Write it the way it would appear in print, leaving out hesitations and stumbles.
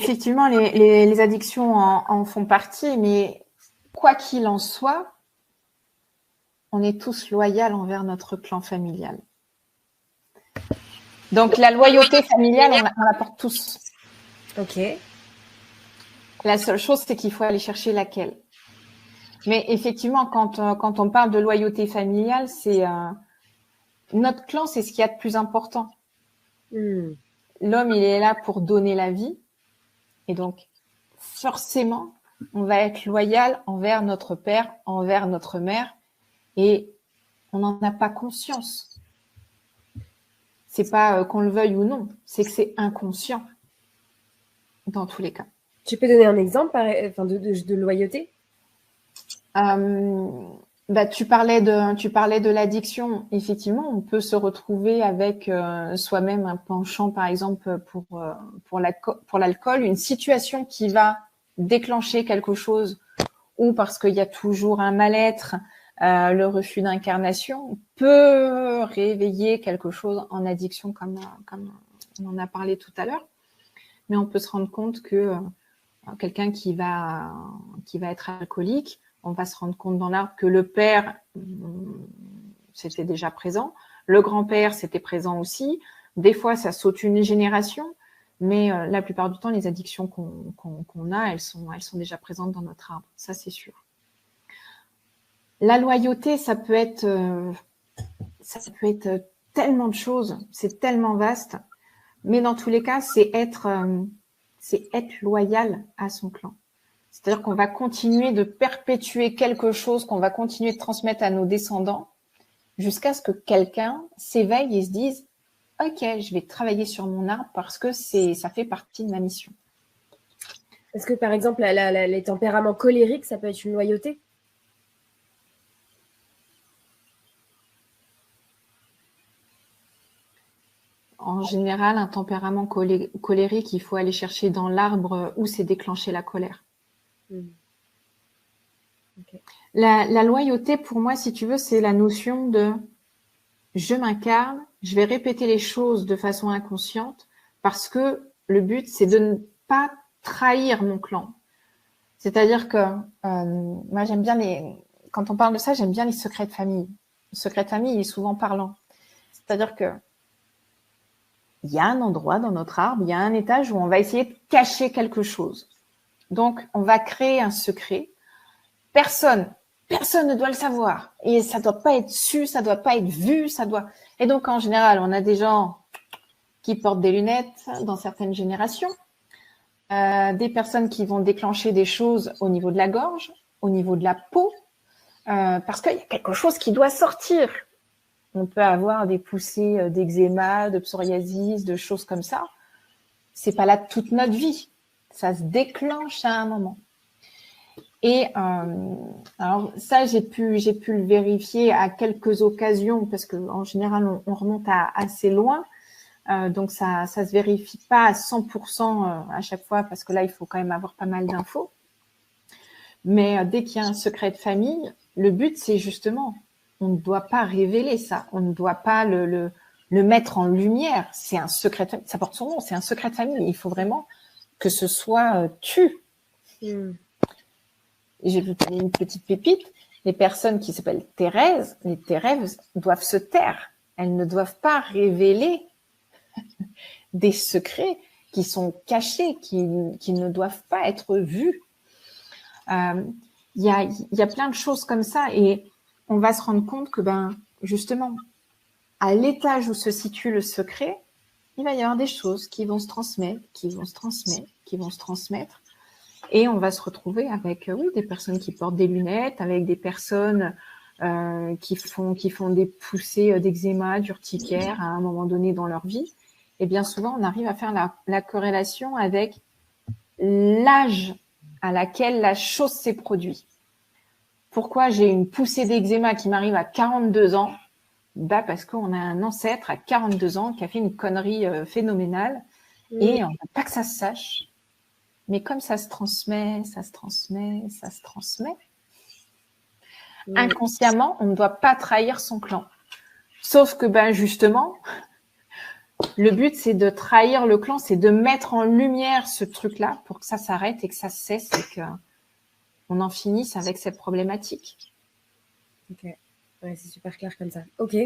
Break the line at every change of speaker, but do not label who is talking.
effectivement, les addictions en font partie, mais quoi qu'il en soit, on est tous loyaux envers notre clan familial. Donc, la loyauté familiale, on la porte tous.
Ok.
La seule chose, c'est qu'il faut aller chercher laquelle. Mais effectivement, quand on parle de loyauté familiale, c'est notre clan, c'est ce qu'il y a de plus important. L'homme, il est là pour donner la vie. Et donc, forcément, on va être loyal envers notre père, envers notre mère. Et on n'en a pas conscience. C'est pas qu'on le veuille ou non, c'est que c'est inconscient dans tous les cas.
Tu peux donner un exemple de loyauté?
Tu parlais de l'addiction. Effectivement, on peut se retrouver avec soi-même un penchant, par exemple, pour l'alcool, une situation qui va déclencher quelque chose, ou parce qu'il y a toujours un mal-être, le refus d'incarnation peut réveiller quelque chose en addiction, comme on en a parlé tout à l'heure. Mais on peut se rendre compte que quelqu'un qui va être alcoolique, on va se rendre compte dans l'arbre que le père, c'était déjà présent, le grand-père, c'était présent aussi. Des fois, ça saute une génération, mais la plupart du temps, les addictions qu'on a, elles sont déjà présentes dans notre arbre. Ça, c'est sûr. La loyauté, ça peut être tellement de choses, c'est tellement vaste, mais dans tous les cas, c'est être loyal à son clan. C'est-à-dire qu'on va continuer de perpétuer quelque chose, qu'on va continuer de transmettre à nos descendants, jusqu'à ce que quelqu'un s'éveille et se dise « Ok, je vais travailler sur mon arbre parce que ça fait partie de ma mission. »
Est-ce que, par exemple, les tempéraments colériques, ça peut être une loyauté?
En général, un tempérament colérique, il faut aller chercher dans l'arbre où s'est déclenchée la colère. Okay. La loyauté, pour moi, si tu veux, c'est la notion de je m'incarne, je vais répéter les choses de façon inconsciente parce que le but, c'est de ne pas trahir mon clan. C'est-à-dire que moi, j'aime bien quand on parle de ça, j'aime bien les secrets de famille. Le secret de famille, il est souvent parlant. C'est-à-dire que il y a un endroit dans notre arbre, il y a un étage où on va essayer de cacher quelque chose. Donc, on va créer un secret. Personne ne doit le savoir. Et ça doit pas être su, ça doit pas être vu, Et donc, en général, on a des gens qui portent des lunettes dans certaines générations, des personnes qui vont déclencher des choses au niveau de la gorge, au niveau de la peau, parce qu'il y a quelque chose qui doit sortir. On peut avoir des poussées d'eczéma, de psoriasis, de choses comme ça. C'est pas là toute notre vie. Ça se déclenche à un moment. Et alors ça, j'ai pu le vérifier à quelques occasions parce que en général, on remonte à assez loin. Donc ça se vérifie pas à 100% à chaque fois parce que là, il faut quand même avoir pas mal d'infos. Mais dès qu'il y a un secret de famille, le but, c'est justement, on ne doit pas révéler ça. On ne doit pas le mettre en lumière. C'est un secret de famille. Ça porte son nom, c'est un secret de famille. Il faut vraiment que ce soit tu. J'ai vu une petite pépite. Les personnes qui s'appellent Thérèse, les Thérèse doivent se taire. Elles ne doivent pas révéler des secrets qui sont cachés, qui ne doivent pas être vus. Il y a plein de choses comme ça et on va se rendre compte que justement, à l'étage où se situe le secret, il va y avoir des choses qui vont se transmettre, et on va se retrouver avec des personnes qui portent des lunettes, avec des personnes qui font des poussées d'eczéma, d'urticaire à un moment donné dans leur vie. Et bien souvent, on arrive à faire la corrélation avec l'âge à laquelle la chose s'est produite. Pourquoi j'ai une poussée d'eczéma qui m'arrive à 42 ans? Parce qu'on a un ancêtre à 42 ans qui a fait une connerie phénoménale et on ne veut pas que ça se sache. Mais comme ça se transmet, inconsciemment, on ne doit pas trahir son clan. Sauf que justement, Le but, c'est de trahir le clan, c'est de mettre en lumière ce truc-là pour que ça s'arrête et que ça cesse et qu'on en finisse avec cette problématique.
Ok. Ouais, c'est super clair comme ça. Ok.